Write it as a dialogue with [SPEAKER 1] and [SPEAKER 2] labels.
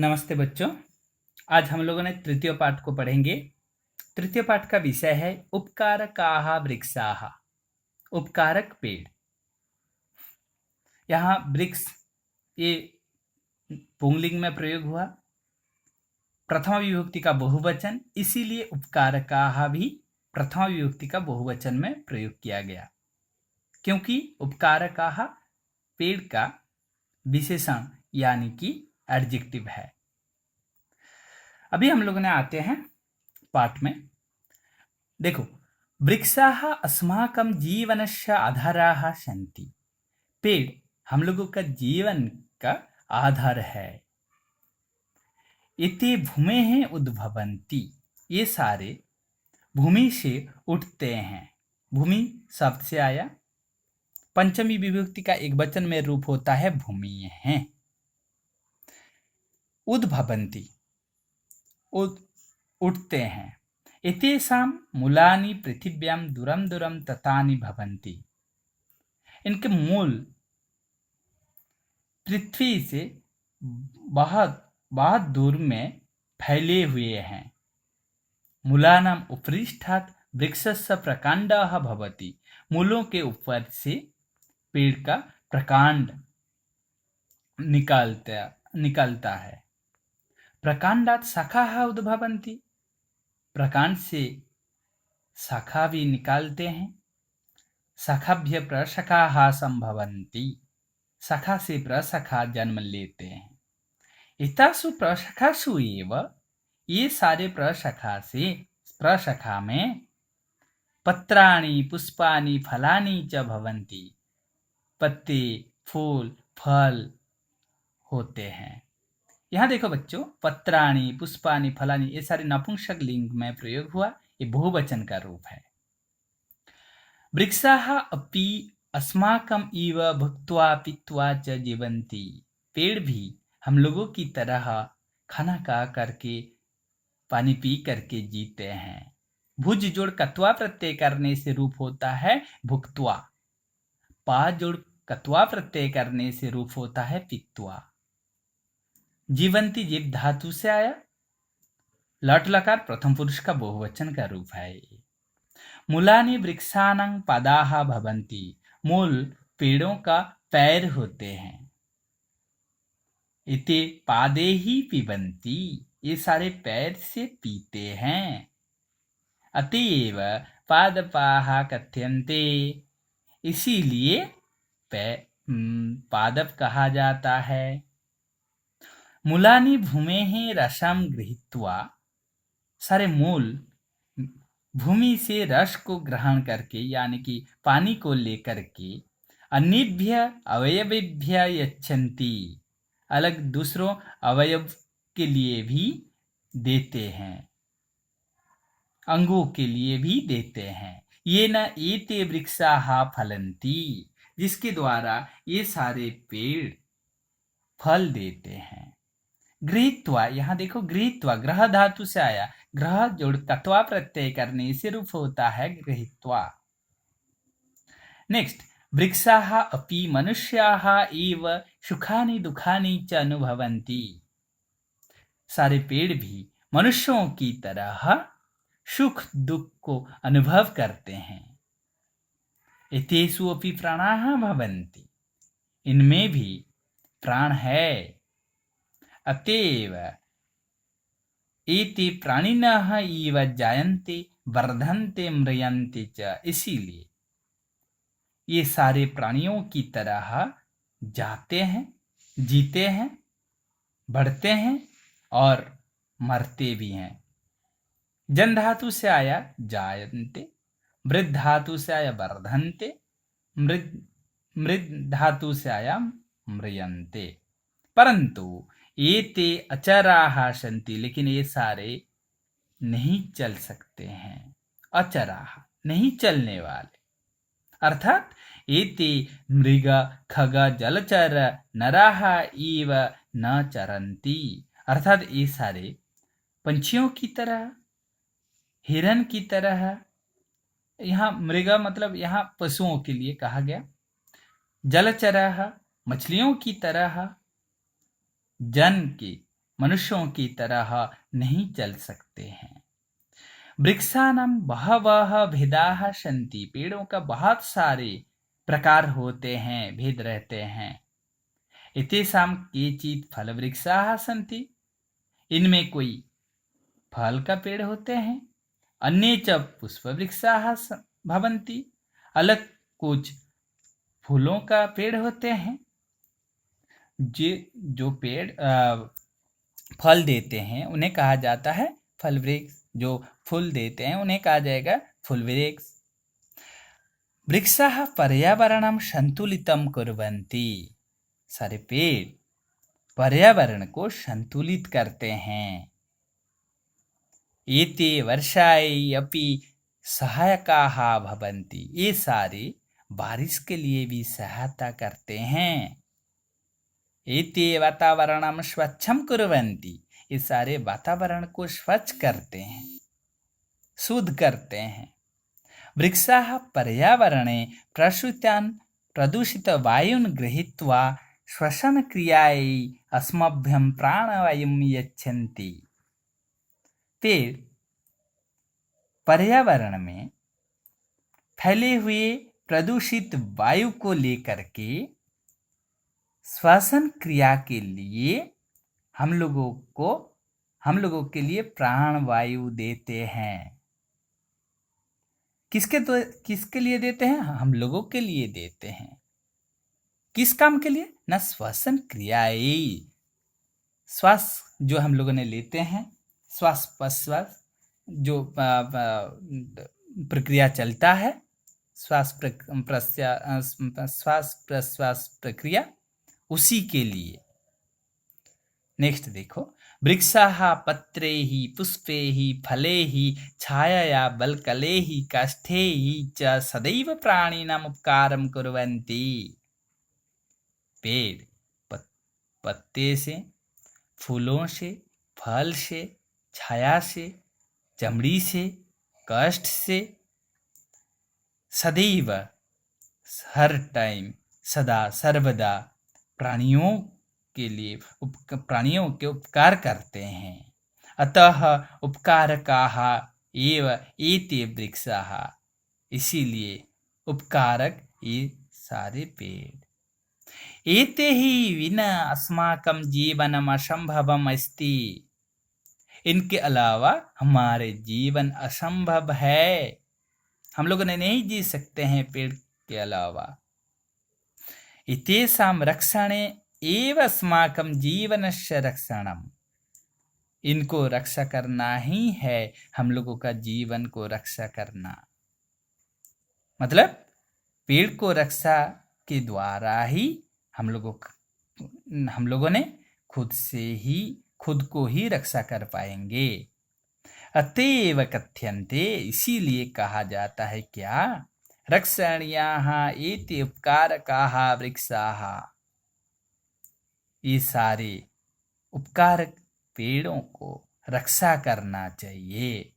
[SPEAKER 1] नमस्ते बच्चों। आज हम लोगों ने तृतीय पाठ को पढ़ेंगे। तृतीय पाठ का विषय है उपकारकाः वृक्षाः। उपकारक पेड़। यहाँ वृक्ष ये पुंगलिंग में प्रयोग हुआ, प्रथमा विभक्ति का बहुवचन, इसीलिए उपकारकाः भी प्रथमा विभक्ति का बहुवचन में प्रयोग किया गया, क्योंकि उपकारकाः पेड़ का विशेषण यानी कि एडजेक्टिव है। अभी हम लोगों ने आते हैं पाठ में। देखो, वृक्षाः अस्माकं जीवनस्य आधाराः सन्ति। पेड़ हम लोगों का जीवन का आधार है। इति भूमेः उद्भवन्ति, ये सारे भूमि से उठते हैं। भूमि शब्द से आया, पंचमी विभक्ति का एक वचन में रूप होता है भूमि है। उद्भवन्ति उठते हैं। एतेषां मूलानि पृथिव्यां दूरं दूरं ततानि भवन्ति। इनके मूल पृथ्वी से बहुत बहुत दूर में फैले हुए हैं। मूलानाम् उपरिष्ठात् वृक्षस्य प्रकाण्डः भवति। मूलों के ऊपर से पेड़ का प्रकांड निकलता है। प्रकांडात् शाखाः उद्भवन्ति, प्रकांड से शाखा भी निकालते हैं। शाखाभ्य प्रशाखाः संभवन्ति, शाखा से प्रशाखा जन्म लेते हैं। एतासु प्रशाखासु एव, ये सारे प्रशाखा में पत्राणि पुष्पाणि फलानि च भवन्ति, पत्ते फूल फल होते हैं। यहाँ देखो बच्चों, पत्राणि पुष्पाणि फलानि ये सारे नपुंसक लिंग में प्रयोग हुआ, ये बहुवचन का रूप है। वृक्षाः अपि अस्माकम् इव भुक्त्वा पीत्वा च जीवन्ति। पेड़ भी हम लोगों की तरह खाना खा करके पानी पी करके जीते हैं। भुज जोड़ कत्वा प्रत्यय करने से रूप होता है भुक्त्वा। पा जोड़ कत्वा प्रत्यय करने से रूप होता है पीत्वा। जीवंती जीव धातु से आया। लट लकार प्रथम पुरुष का बहुवचन का रूप है। मूलानि वृक्षाणां पादाः भवन्ति। मूल पेड़ों का पैर होते हैं। इति पादैः पिबन्ति, ये सारे पैर से पीते हैं। अतएव पादपाः कथ्यन्ते, इसीलिए पादप कहा जाता है। मूलानि भूमेः रसं गृहीत्वा, सारे मूल भूमि से रस को ग्रहण करके यानी कि पानी को लेकर के अन्येभ्य अवयवेभ्य यच्छन्ति, अलग दूसरों अवयव के लिए भी देते हैं, अंगों के लिए भी देते हैं। ये न एते वृक्षाः फलन्ति, जिसके द्वारा ये सारे पेड़ फल देते हैं। गृहीत्वा, यहाँ देखो गृहीत्वा ग्रह धातु से आया। ग्रह जोड़ तत्वा प्रत्यय करने से रूप होता है गृहीत्वा। नेक्स्ट, वृक्षाः अपि मनुष्याः एव सुखानि दुखानि च अनुभवन्ति। सारे पेड़ भी मनुष्यों की तरह सुख दुख को अनुभव करते हैं। एतेषु अपि प्राणाः भवन्ति, इनमें भी प्राण है। अतएव एते प्राणिनः इव जायन्ते वर्धन्ते म्रियन्ते च, इसीलिए ये सारे प्राणियों की तरह जाते हैं, जीते हैं, बढ़ते हैं और मरते भी हैं। जन धातु से आया जायन्ते, वृद्ध धातु से आया वर्धन्ते, मृद धातु से आया म्रियन्ते। परंतु एते अचराः सन्ति, लेकिन ये सारे नहीं चल सकते हैं। अचराः, नहीं चलने वाले, अर्थात एते मृग खग जलचर नराः इव न चरन्ति, अर्थात ये सारे पंछियों की तरह, हिरन की तरह, यहाँ मृग मतलब यहाँ पशुओं के लिए कहा गया, जलचरः मछलियों की तरह, जन की मनुष्यों की तरह नहीं चल सकते हैं। वृक्षानां बहवः भेदाः सन्ति, पेड़ों का बहुत सारे प्रकार होते हैं, भेद रहते हैं। एतेषां केचित् फलवृक्षाः सन्ति, इनमें कोई फल का पेड़ होते हैं। अन्ये च पुष्पवृक्षाः भवन्ति, अलग कुछ फूलों का पेड़ होते हैं। जो पेड़ फल देते हैं उन्हें कहा जाता है फल वृक्ष, जो फूल देते हैं उन्हें कहा जाएगा फूल वृक्ष। वृक्षाः पर्यावरणं संतुलितं कुर्वन्ति, सारे पेड़ पर्यावरण को संतुलित करते हैं। एते वर्षायै अपि सहायकाः भवन्ति, ये सारे बारिश के लिए भी सहायता करते हैं। एते वातावरणं स्वच्छं कुर्वन्ति, ये सारे वातावरण को स्वच्छ करते हैं, शुद्ध करते हैं। वृक्षाः पर्यावरणे प्रदूषितवायुं गृहीत्वा श्वसनक्रियायै अस्मभ्यं प्राणवायुं यच्छन्ति। पेड़ पर्यावरण में फैले हुए प्रदूषित वायु को लेकर के श्वसन क्रिया के लिए हम लोगों के लिए प्राण वायु देते हैं। किसके लिए देते हैं? हम लोगों के लिए देते हैं। किस काम के लिए? न श्वसन क्रियाएं, श्वास जो हम लोगों ने लेते हैं, श्वास प्रश्वास जो प्रक्रिया चलता है, श्वास प्रश्वास प्रक्रिया, उसी के लिए। नेक्स्ट देखो, वृक्षाः पत्रैः पुष्पैः फलैः छायया बल्कलैः काष्ठैः च सदैव प्राणिनाम् उपकारं कुर्वन्ति। पेड़ पत्ते से, फूलों से, फल से, छाया से, चमड़ी से, काष्ठ से सदैव, हर टाइम, सदा सर्वदा प्राणियों के उपकार करते हैं। अतः उपकारकाः एव एते वृक्षाः, इसीलिए उपकारक ये सारे पेड़। एते ही विना अस्माकं जीवनम् असंभवम् अस्ति, इनके अलावा हमारे जीवन असंभव है, हम लोग नहीं जी सकते हैं पेड़ के अलावा। एतेषां रक्षणे एव अस्माकं जीवनस्य रक्षणम्, इनको रक्षा करना ही है हम लोगों का जीवन को रक्षा करना। मतलब पेड़ को रक्षा के द्वारा ही हम लोगों ने खुद को ही रक्षा कर पाएंगे। अतएव कथ्यन्ते, इसीलिए कहा जाता है क्या? रक्षणीयाः एते उपकारकाः वृक्षाः, ये सारे उपकारक पेड़ों को रक्षा करना चाहिए।